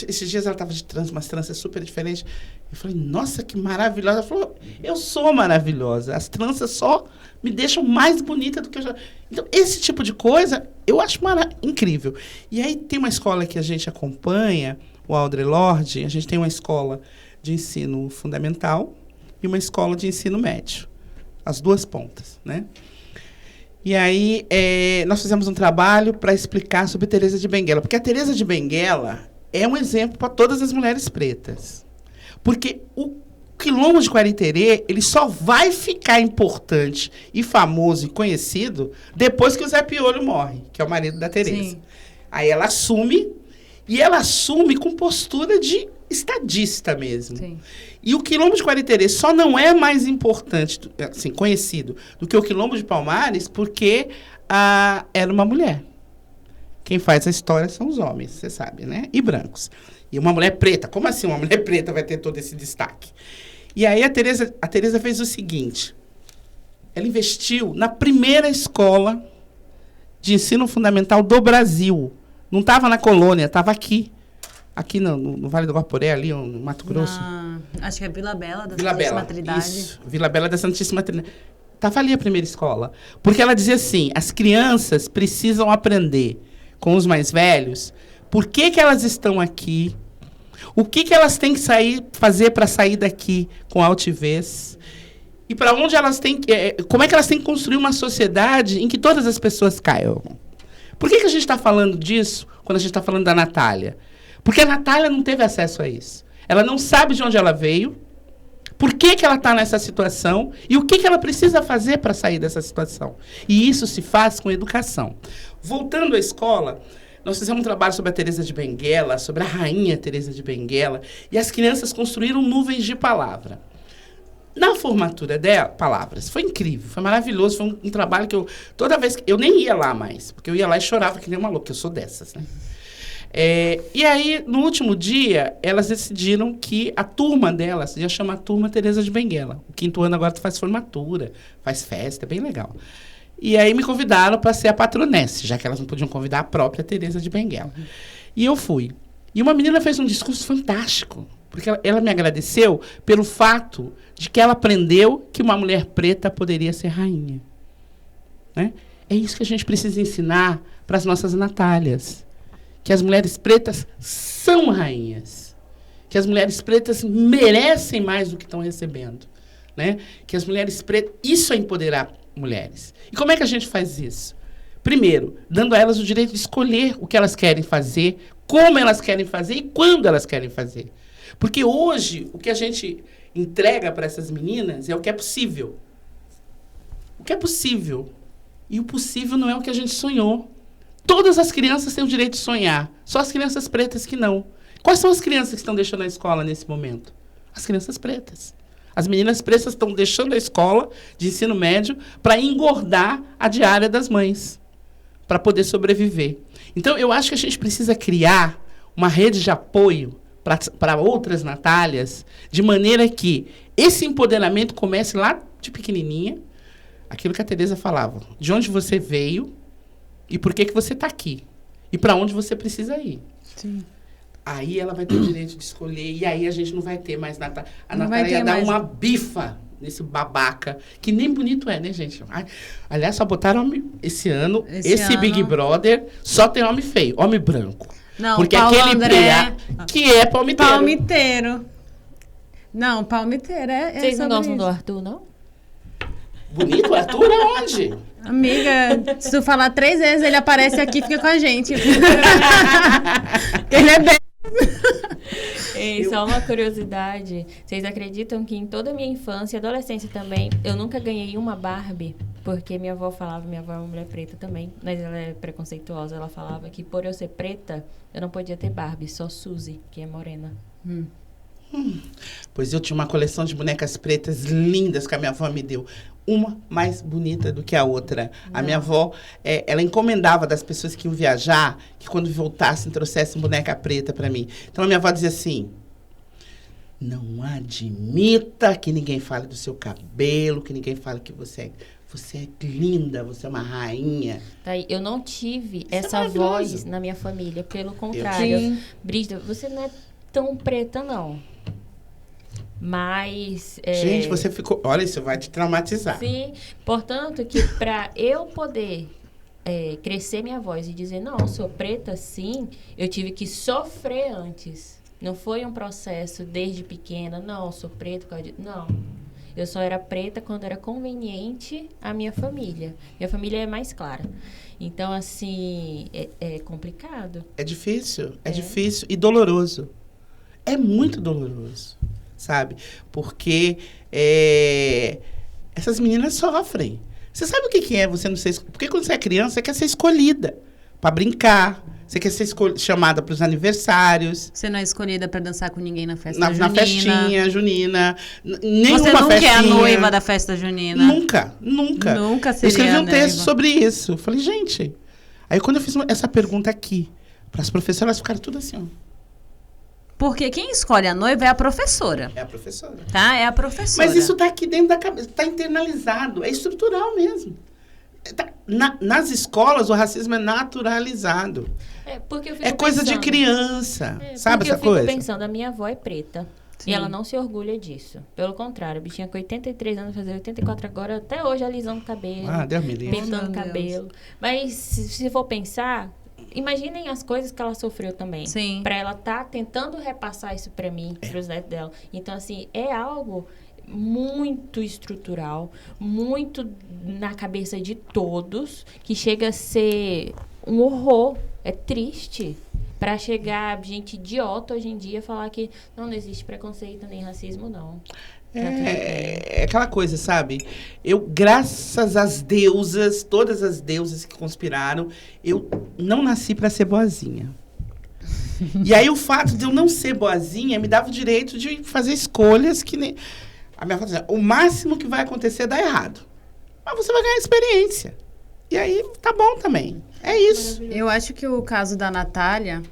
Speaker 2: Esses dias ela estava de umas tranças super diferentes. Eu falei, nossa, que maravilhosa. Ela falou, eu sou maravilhosa. As tranças só me deixam mais bonita do que eu já... Então, esse tipo de coisa, eu acho incrível. E aí tem uma escola que a gente acompanha, o Audre Lorde. A gente tem uma escola de ensino fundamental e uma escola de ensino médio. As duas pontas, né? E aí, nós fizemos um trabalho para explicar sobre Teresa de Benguela. Porque a Teresa de Benguela é um exemplo para todas as mulheres pretas. Porque o Quilombo de Quariterê, ele só vai ficar importante e famoso e conhecido depois que o Zé Piolho morre, que é o marido da Teresa.
Speaker 1: Sim.
Speaker 2: Aí ela assume, e ela assume com postura de estadista mesmo.
Speaker 1: Sim.
Speaker 2: E o Quilombo de Quariterê só não é mais importante, assim, conhecido, do que o Quilombo de Palmares, porque era uma mulher. Quem faz a história são os homens, você sabe, né? E brancos. E uma mulher preta. Como assim uma mulher preta vai ter todo esse destaque? E aí a Teresa fez o seguinte. Ela investiu na primeira escola de ensino fundamental do Brasil. Não estava na colônia, estava aqui. Aqui no Vale do Guaporé, ali no Mato Grosso.
Speaker 1: Acho que é Vila Bela da
Speaker 2: Vila
Speaker 1: Santíssima
Speaker 2: Bela,
Speaker 1: Trindade.
Speaker 2: isso. Vila Bela da Santíssima Trindade. Estava ali a primeira escola. Porque ela dizia assim, as crianças precisam aprender com os mais velhos por que elas estão aqui, o que elas têm que fazer para sair daqui com altivez, e para onde elas têm como é que elas têm que construir uma sociedade em que todas as pessoas caiam. Por que a gente está falando disso quando a gente está falando da Natália? Porque a Natália não teve acesso a isso. Ela não sabe de onde ela veio, por que ela está nessa situação e o que ela precisa fazer para sair dessa situação. E isso se faz com educação. Voltando à escola, nós fizemos um trabalho sobre a Teresa de Benguela, sobre a rainha Teresa de Benguela, e as crianças construíram nuvens de palavra. Na formatura dela, palavras, foi incrível, foi maravilhoso, foi um trabalho que toda vez que eu nem ia lá mais, porque eu ia lá e chorava que nem uma louca, eu sou dessas, né? E aí, no último dia, elas decidiram que a turma delas ia chamar a turma Teresa de Benguela. O 5º ano agora faz formatura, faz festa, é bem legal. E aí me convidaram para ser a patronesse, já que elas não podiam convidar a própria Teresa de Benguela. E eu fui. E uma menina fez um discurso fantástico, porque ela me agradeceu pelo fato de que ela aprendeu que uma mulher preta poderia ser rainha. Né? É isso que a gente precisa ensinar para as nossas Natálias. Que as mulheres pretas são rainhas. Que as mulheres pretas merecem mais do que estão recebendo. Né? Que as mulheres pretas... Isso é empoderar mulheres. E como é que a gente faz isso? Primeiro, dando a elas o direito de escolher o que elas querem fazer, como elas querem fazer e quando elas querem fazer. Porque hoje, o que a gente entrega para essas meninas é o que é possível. O que é possível. E o possível não é o que a gente sonhou. Todas as crianças têm o direito de sonhar. Só as crianças pretas que não. Quais são as crianças que estão deixando a escola nesse momento? As crianças pretas. As meninas pretas estão deixando a escola de ensino médio para engordar a diária das mães, para poder sobreviver. Então, eu acho que a gente precisa criar uma rede de apoio para outras Natálias, de maneira que esse empoderamento comece lá de pequenininha, aquilo que a Teresa falava, de onde você veio e por que você está aqui, e para onde você precisa ir.
Speaker 1: Sim.
Speaker 2: Aí ela vai ter o direito de escolher, e aí a gente não vai ter mais Natália. A
Speaker 1: Não
Speaker 2: Natália
Speaker 1: vai ter
Speaker 2: ia dar
Speaker 1: mais.
Speaker 2: uma bifa nesse babaca, que nem bonito é, né, gente? Aliás, só botaram homem esse ano, esse Big
Speaker 1: ano.
Speaker 2: Brother, só tem homem feio, homem branco.
Speaker 1: Não,
Speaker 2: porque
Speaker 1: Paulo
Speaker 2: aquele
Speaker 1: André,
Speaker 2: PA, que é palmiteiro.
Speaker 1: palmiteiro. Não, palmiteiro é
Speaker 3: Vocês não
Speaker 1: sobre
Speaker 3: gostam do
Speaker 1: isso.
Speaker 3: Arthur, não?
Speaker 2: Bonito, Arthur, é onde?
Speaker 1: Amiga, se tu falar 3 vezes, ele aparece aqui e fica com a gente. Ele é bem...
Speaker 3: Ei, só uma curiosidade. Vocês acreditam que em toda a minha infância e adolescência também, eu nunca ganhei uma Barbie? Porque minha avó falava, minha avó é uma mulher preta também, mas ela é preconceituosa. Ela falava que por eu ser preta, eu não podia ter Barbie, só Suzy, que é morena.
Speaker 2: Pois eu tinha uma coleção de bonecas pretas lindas que a minha avó me deu. Uma mais bonita do que a outra. A minha avó, ela encomendava das pessoas que iam viajar, que quando voltassem, trouxessem boneca preta para mim. Então, a minha avó dizia assim, não admita que ninguém fale do seu cabelo, que ninguém fale que você você é linda, você é uma rainha.
Speaker 3: Eu não tive
Speaker 2: Isso é
Speaker 3: essa
Speaker 2: maravilhoso.
Speaker 3: voz na minha família. Pelo contrário.
Speaker 1: Sim.
Speaker 3: Brígida, você não é tão preta, não. Mas...
Speaker 2: Gente, você ficou... Olha, isso vai te traumatizar.
Speaker 3: Sim. Portanto, que para eu poder crescer minha voz e dizer, não, eu sou preta, sim, eu tive que sofrer antes. Não foi um processo desde pequena, não, eu sou preta. Não. Eu só era preta quando era conveniente à minha família. Minha família é mais clara. Então, assim, é complicado.
Speaker 2: É difícil e doloroso. É muito doloroso, sabe? Porque essas meninas sofrem. Você sabe o que é você não ser... Porque quando você é criança, você quer ser escolhida para brincar. Você quer ser chamada para os aniversários.
Speaker 1: Você não é escolhida para dançar com ninguém na festa
Speaker 2: na
Speaker 1: junina.
Speaker 2: Na festinha junina. Nenhuma
Speaker 1: você nunca
Speaker 2: festinha.
Speaker 1: é a noiva da festa junina.
Speaker 2: Nunca.
Speaker 1: Nunca seria
Speaker 2: Eu escrevi um texto
Speaker 1: noiva.
Speaker 2: sobre isso. Eu falei, gente... Aí quando eu fiz essa pergunta aqui, para as professoras, elas ficaram tudo assim, ó.
Speaker 1: Porque quem escolhe a noiva é a professora.
Speaker 2: É a professora.
Speaker 1: Tá? É a professora.
Speaker 2: Mas isso tá aqui dentro da cabeça, tá internalizado, é estrutural mesmo. Nas escolas, o racismo é naturalizado.
Speaker 3: Porque eu fico
Speaker 2: É coisa
Speaker 3: pensando,
Speaker 2: de criança, sabe
Speaker 3: porque
Speaker 2: essa coisa?
Speaker 3: eu fico pensando, a minha avó é preta.
Speaker 1: Sim.
Speaker 3: E ela não se orgulha disso. Pelo contrário, a bichinha com 83 anos, fazer 84 agora, até hoje alisando o cabelo,
Speaker 2: Ah, Deus me livre.
Speaker 3: pintando o
Speaker 1: Meu
Speaker 3: cabelo. Mas se for pensar, imaginem as coisas que ela sofreu também.
Speaker 1: Sim.
Speaker 3: Pra ela estar tentando repassar isso pra mim, pros netos dela. Então, assim, é algo muito estrutural, muito na cabeça de todos, que chega a ser um horror. É triste. Pra chegar gente idiota hoje em dia falar que não existe preconceito nem racismo, não.
Speaker 2: É aquela coisa, sabe? Eu, graças às deusas, todas as deusas que conspiraram, eu não nasci pra ser boazinha. E aí o fato de eu não ser boazinha me dava o direito de fazer escolhas que nem... A minha avó dizia, o máximo que vai acontecer é dar errado. Mas você vai ganhar experiência. E aí tá bom também. É isso.
Speaker 1: Eu acho que o caso da Natália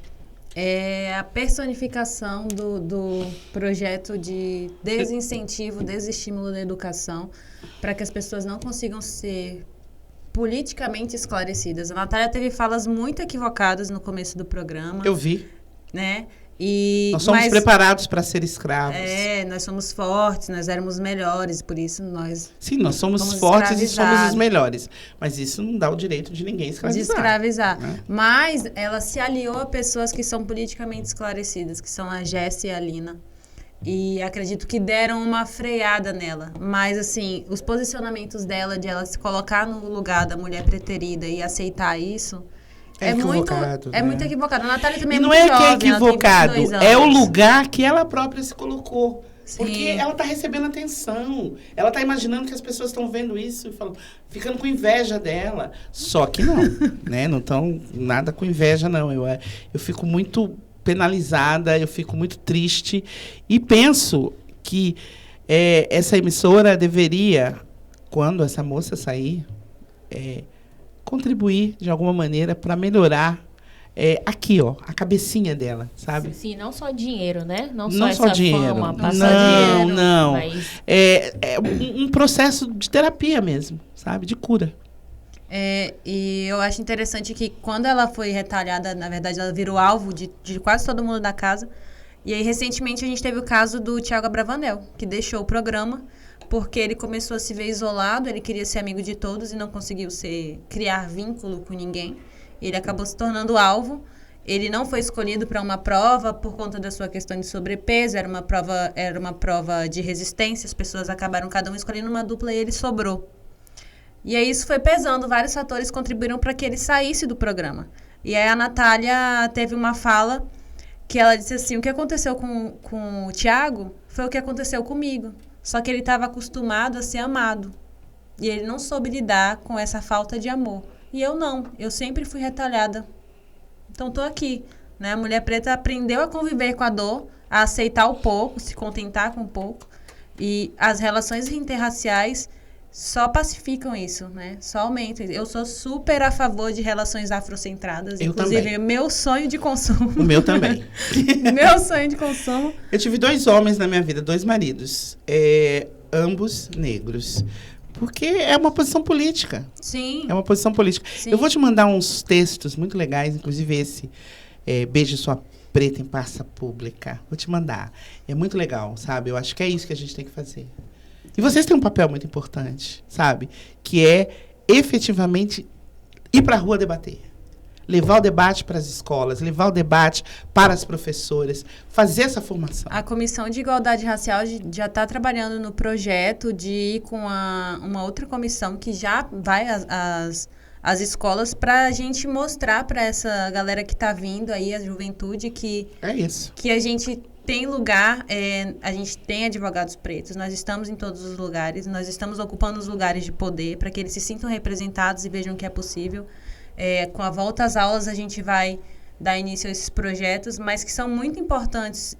Speaker 1: é a personificação do projeto de desincentivo, desestímulo da educação, para que as pessoas não consigam ser politicamente esclarecidas. A Natália teve falas muito equivocadas no começo do programa.
Speaker 2: Eu vi.
Speaker 1: Né?
Speaker 2: Nós somos preparados para ser escravos.
Speaker 1: Nós somos fortes, nós éramos melhores, por isso nós...
Speaker 2: Sim, nós somos
Speaker 1: fomos
Speaker 2: fortes e somos os
Speaker 1: escravizados.
Speaker 2: melhores. Mas isso não dá o direito de ninguém escravizar.
Speaker 1: De escravizar.
Speaker 2: Né?
Speaker 1: Mas ela se aliou a pessoas que são politicamente esclarecidas, que são a Jéssica e a Lina. E acredito que deram uma freada nela. Mas, assim, os posicionamentos dela, de ela se colocar no lugar da mulher preterida e aceitar isso... É muito equivocado. A Natália também
Speaker 2: e não
Speaker 1: muito
Speaker 2: é que é
Speaker 1: jovem,
Speaker 2: equivocado,
Speaker 1: ela tem 22
Speaker 2: é o
Speaker 1: anos.
Speaker 2: lugar que ela própria se colocou.
Speaker 1: Sim.
Speaker 2: Porque ela tá recebendo atenção. Ela tá imaginando que as pessoas estão vendo isso e falam, ficando com inveja dela. Só que não, né? Não estão nada com inveja, não. Eu fico muito penalizada, eu fico muito triste. E penso que essa emissora deveria, quando essa moça sair, contribuir de alguma maneira para melhorar aqui, ó, a cabecinha dela, sabe?
Speaker 3: Sim, não só dinheiro, né? Não
Speaker 2: só
Speaker 3: essa
Speaker 2: dinheiro.
Speaker 3: fama, passar dinheiro.
Speaker 2: Não.
Speaker 3: Mas...
Speaker 2: É um processo de terapia mesmo, sabe? De cura.
Speaker 1: E eu acho interessante que quando ela foi retalhada, na verdade, ela virou alvo de quase todo mundo da casa. E aí, recentemente, a gente teve o caso do Thiago Abravanel, que deixou o programa porque ele começou a se ver isolado, ele queria ser amigo de todos e não conseguiu criar vínculo com ninguém. Ele acabou se tornando alvo. Ele não foi escolhido para uma prova por conta da sua questão de sobrepeso, era uma prova de resistência, as pessoas acabaram cada um escolhendo uma dupla e ele sobrou. E aí isso foi pesando, vários fatores contribuíram para que ele saísse do programa. E aí a Natália teve uma fala que ela disse assim, o que aconteceu com o Thiago foi o que aconteceu comigo. Só que ele estava acostumado a ser amado. E ele não soube lidar com essa falta de amor. E eu não. Eu sempre fui retalhada. Então, estou aqui. Né? A mulher preta aprendeu a conviver com a dor, a aceitar o pouco, se contentar com o pouco. E as relações interraciais só pacificam isso, né? Só aumentam. Eu sou super a favor de relações afrocentradas.
Speaker 2: Eu
Speaker 1: inclusive,
Speaker 2: também.
Speaker 1: Meu sonho de consumo.
Speaker 2: O meu também.
Speaker 1: Meu sonho de consumo.
Speaker 2: Eu tive 2 homens na minha vida, 2 maridos. Ambos negros. Porque é uma posição política.
Speaker 1: Sim.
Speaker 2: É uma posição política.
Speaker 1: Sim.
Speaker 2: Eu vou te mandar uns textos muito legais, inclusive esse, Beije Sua Preta em Praça Pública. Vou te mandar. É muito legal, sabe? Eu acho que é isso que a gente tem que fazer. E vocês têm um papel muito importante, sabe? Que é efetivamente ir para a rua debater. Levar o debate para as escolas, levar o debate para as professoras, fazer essa formação.
Speaker 1: A Comissão de Igualdade Racial já está trabalhando no projeto de ir com uma outra comissão que já vai às escolas para a gente mostrar para essa galera que está vindo aí, a juventude, que
Speaker 2: É isso.
Speaker 1: que a gente tem lugar, a gente tem advogados pretos, nós estamos em todos os lugares, nós estamos ocupando os lugares de poder para que eles se sintam representados e vejam que é possível. Com a volta às aulas, a gente vai dar início a esses projetos, mas que são muito importantes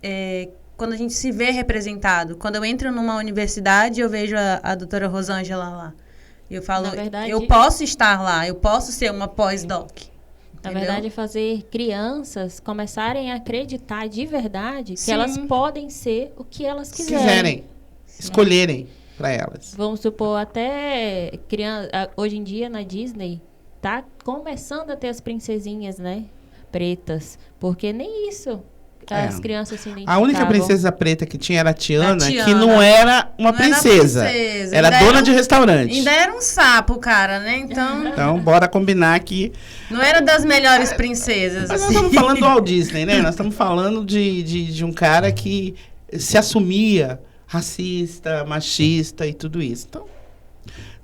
Speaker 1: quando a gente se vê representado. Quando eu entro numa universidade, eu vejo a doutora Rosângela lá. Eu falo,
Speaker 3: Na verdade,
Speaker 1: eu posso estar lá, eu posso ser uma pós-doc.
Speaker 3: Na
Speaker 1: Entendeu?
Speaker 3: verdade, é fazer crianças começarem a acreditar de verdade que
Speaker 1: Sim.
Speaker 3: elas podem ser o que elas
Speaker 2: Se
Speaker 3: quiserem.
Speaker 2: quiserem, escolherem para elas.
Speaker 3: Vamos supor, até hoje em dia na Disney tá começando a ter as princesinhas, né? Pretas. Porque nem isso as crianças se identificavam.
Speaker 2: A única princesa preta que tinha era a Tiana,
Speaker 1: A Tiana.
Speaker 2: que não era uma
Speaker 1: Não
Speaker 2: princesa. Era
Speaker 1: Ainda
Speaker 2: dona
Speaker 1: era
Speaker 2: de restaurante.
Speaker 1: Ainda era um sapo, cara, né? Então,
Speaker 2: Então, bora combinar que...
Speaker 1: não era das melhores princesas.
Speaker 2: Mas nós
Speaker 1: assim.
Speaker 2: estamos falando do Walt Disney, né? Nós estamos falando de um cara que se assumia racista, machista e tudo isso. Então,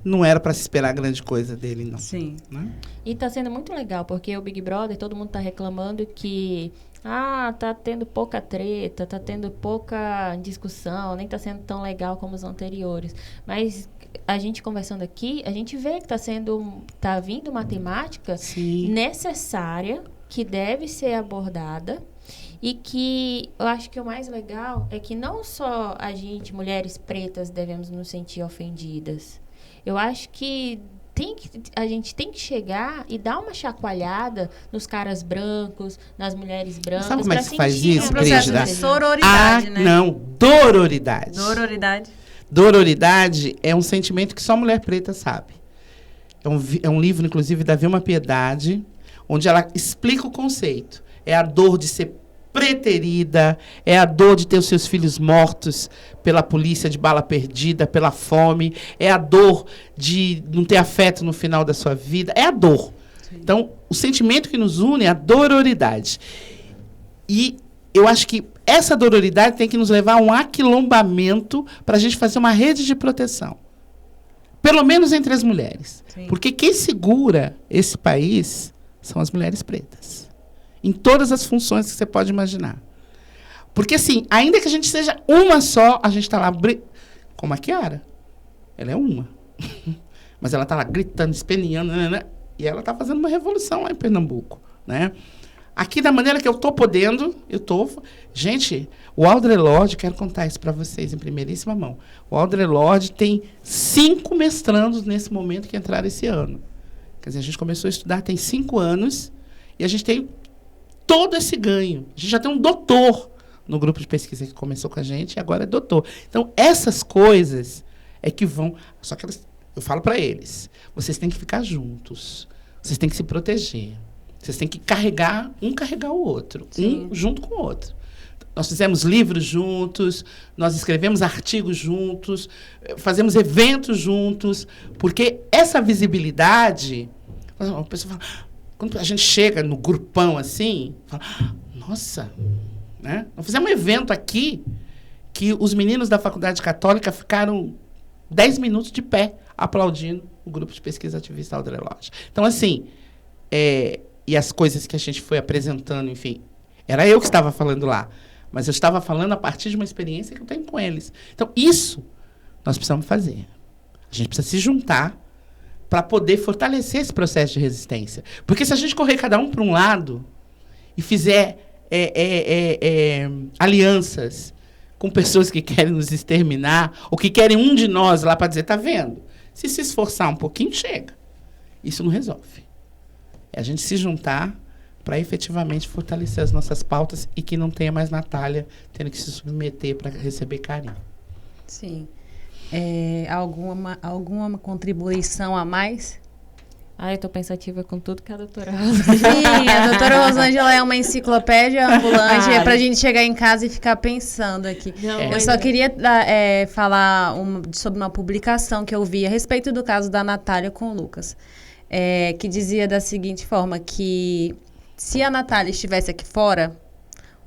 Speaker 2: não era para se esperar grande coisa dele, não.
Speaker 1: Sim.
Speaker 2: Né?
Speaker 3: E tá sendo muito legal, porque o Big Brother, todo mundo tá reclamando que tá tendo pouca treta, tá tendo pouca discussão, nem tá sendo tão legal como os anteriores. Mas a gente conversando aqui, a gente vê que tá vindo uma temática
Speaker 2: Sim.
Speaker 3: necessária, que deve ser abordada. E que eu acho que o mais legal é que não só a gente, mulheres pretas, devemos nos sentir ofendidas. Eu acho que a gente tem que chegar e dar uma chacoalhada nos caras brancos, nas mulheres brancas.
Speaker 2: Sabe como é que se faz
Speaker 3: sentir
Speaker 2: isso,
Speaker 1: Um processo
Speaker 2: Brígida?
Speaker 1: de sororidade, né?
Speaker 2: Não, dororidade.
Speaker 1: Dororidade.
Speaker 2: Dororidade é um sentimento que só mulher preta sabe. É um livro, inclusive, da Vilma Piedade, onde ela explica o conceito. É a dor de ser preterida, é a dor de ter os seus filhos mortos pela polícia de bala perdida, pela fome, é a dor de não ter afeto no final da sua vida, é a dor. Sim. Então, o sentimento que nos une é a dororidade. E eu acho que essa dororidade tem que nos levar a um aquilombamento para a gente fazer uma rede de proteção. Pelo menos entre as mulheres. Sim. Porque quem segura esse país são as mulheres pretas. Em todas as funções que você pode imaginar. Porque, assim, ainda que a gente seja uma só, a gente está lá... Como a Kiara. Ela é uma. Mas ela está lá gritando, esperneando, né? E ela está fazendo uma revolução lá em Pernambuco, né? Aqui, da maneira que eu estou podendo, Gente, o Audre Lorde, quero contar isso para vocês em primeiríssima mão. O Audre Lorde tem 5 mestrandos nesse momento que entraram esse ano. Quer dizer, a gente começou a estudar tem 5 anos e a gente tem todo esse ganho. A gente já tem um doutor no grupo de pesquisa que começou com a gente e agora é doutor. Então, essas coisas é que vão... Só que eu falo para eles, vocês têm que ficar juntos. Vocês têm que se proteger. Vocês têm que carregar o outro. Sim. Um junto com o outro. Nós fizemos livros juntos, nós escrevemos artigos juntos, fazemos eventos juntos, porque essa visibilidade... A pessoa fala... Quando a gente chega no grupão assim, fala, nossa, né? Nós fizemos um evento aqui que os meninos da Faculdade Católica ficaram 10 minutos de pé aplaudindo o grupo de pesquisa ativista Audre Lorde. Então, assim, e as coisas que a gente foi apresentando, enfim, era eu que estava falando lá, mas eu estava falando a partir de uma experiência que eu tenho com eles. Então, isso nós precisamos fazer. A gente precisa se juntar para poder fortalecer esse processo de resistência. Porque se a gente correr cada um para um lado e fizer alianças com pessoas que querem nos exterminar, ou que querem um de nós lá para dizer, tá vendo? Se esforçar um pouquinho, chega. Isso não resolve. É a gente se juntar para efetivamente fortalecer as nossas pautas e que não tenha mais Natália tendo que se submeter para receber carinho.
Speaker 1: Sim. Alguma contribuição a mais?
Speaker 3: Eu tô pensativa com tudo que a doutora
Speaker 1: Sim, a doutora Rosângela é uma enciclopédia ambulante, pra gente chegar em casa e ficar pensando aqui. Eu só queria falar sobre uma publicação que eu vi a respeito do caso da Natália com o Lucas, que dizia da seguinte forma, que se a Natália estivesse aqui fora,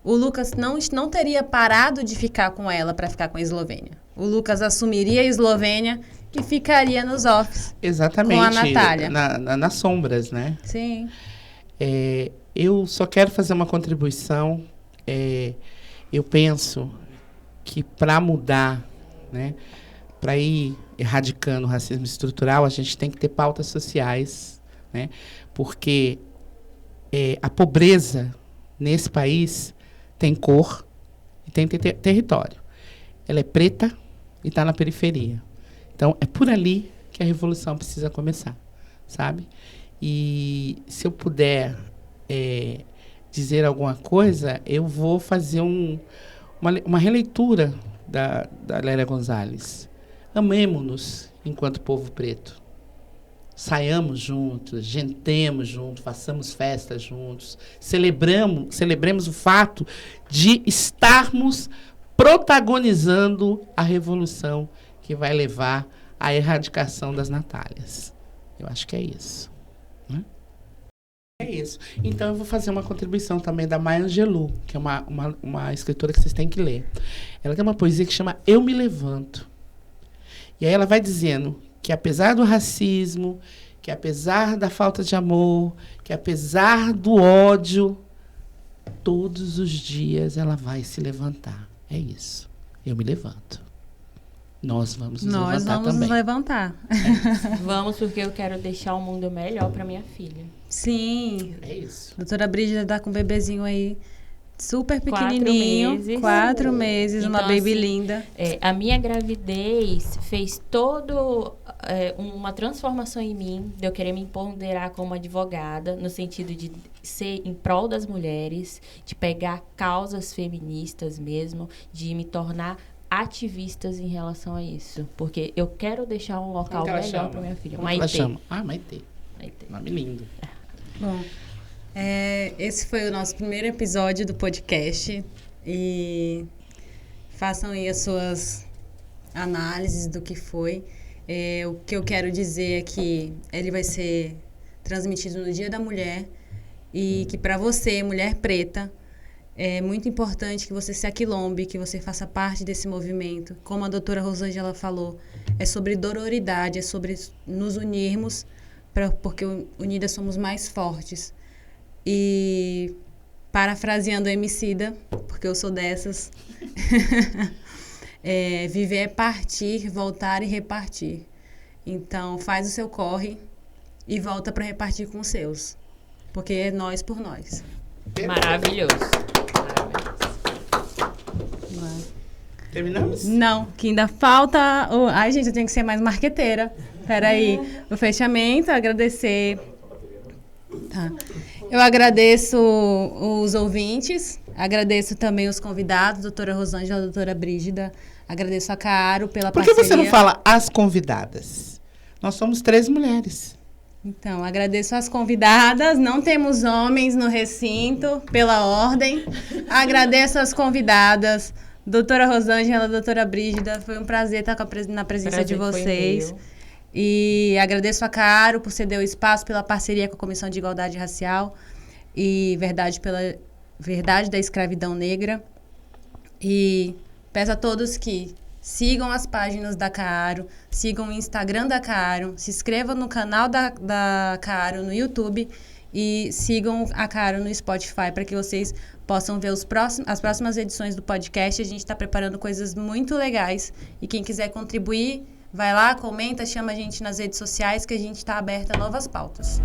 Speaker 1: o Lucas não teria parado de ficar com ela para ficar com a Eslovênia. O Lucas assumiria a Eslovênia e ficaria nos offs.
Speaker 2: Exatamente.
Speaker 1: Com a Natália.
Speaker 2: Nas sombras, né?
Speaker 1: Sim.
Speaker 2: Eu só quero fazer uma contribuição. Eu penso que para mudar, né, para ir erradicando o racismo estrutural, a gente tem que ter pautas sociais, né? Porque a pobreza nesse país tem cor e tem território. Ela é preta e está na periferia. Então, é por ali que a revolução precisa começar, sabe? E se eu puder dizer alguma coisa, eu vou fazer uma releitura da Lélia Gonzalez. Amemo-nos enquanto povo preto. Saiamos juntos, jantemos juntos, façamos festas juntos, celebremos o fato de estarmos protagonizando a revolução que vai levar à erradicação das Natálias. Eu acho que é isso. Né? É isso. Então, eu vou fazer uma contribuição também da Maya Angelou, que é uma escritora que vocês têm que ler. Ela tem uma poesia que chama Eu Me Levanto. E aí ela vai dizendo que, apesar do racismo, que apesar da falta de amor, que apesar do ódio, todos os dias ela vai se levantar. É isso. Eu me levanto. Nós vamos nos levantar também. Nós vamos nos
Speaker 1: levantar.
Speaker 3: Vamos, porque eu quero deixar o mundo melhor para minha filha.
Speaker 1: Sim.
Speaker 2: É isso.
Speaker 1: A doutora Brígida tá com um bebezinho aí, super pequenininho. 4 meses, então, uma baby linda.
Speaker 3: A minha gravidez fez uma transformação em mim, de eu querer me empoderar como advogada, no sentido de ser em prol das mulheres, de pegar causas feministas mesmo, de me tornar ativistas em relação a isso. Porque eu quero deixar um local melhor para minha filha.
Speaker 2: Maitê. Ela chama? Maitê. Nome lindo.
Speaker 1: Bom, esse foi o nosso primeiro episódio do podcast. E façam aí as suas análises do que foi. O que eu quero dizer é que ele vai ser transmitido no Dia da Mulher e que para você, mulher preta, é muito importante que você se aquilombe, que você faça parte desse movimento. Como a doutora Rosângela falou, é sobre dororidade, é sobre nos unirmos, porque unidas somos mais fortes. E, parafraseando a Emicida, porque eu sou dessas, viver é partir, voltar e repartir. Então, faz o seu corre e volta para repartir com os seus. Porque é nós por nós.
Speaker 3: Maravilhoso.
Speaker 2: Terminamos?
Speaker 1: Não, que ainda falta... Ai, gente, eu tenho que ser mais marqueteira. Peraí. O fechamento, agradecer... Tá. Eu agradeço os ouvintes, agradeço também os convidados, doutora Rosângela, doutora Brígida, agradeço a Caro pela parceria.
Speaker 2: Por que você não fala as convidadas? Nós somos 3 mulheres.
Speaker 1: Então, agradeço as convidadas, não temos homens no recinto, pela ordem. Agradeço as convidadas, doutora Rosângela, doutora Brígida, foi um prazer estar na presença de vocês. E agradeço a Caro por ceder o espaço, pela parceria com a Comissão de Igualdade Racial e pela verdade da escravidão negra. E peço a todos que sigam as páginas da Caro, sigam o Instagram da Caro, se inscrevam no canal da Caro no YouTube e sigam a Caro no Spotify para que vocês possam ver as próximas edições do podcast. A gente está preparando coisas muito legais e quem quiser contribuir, vai lá, comenta, chama a gente nas redes sociais que a gente está aberta a novas pautas.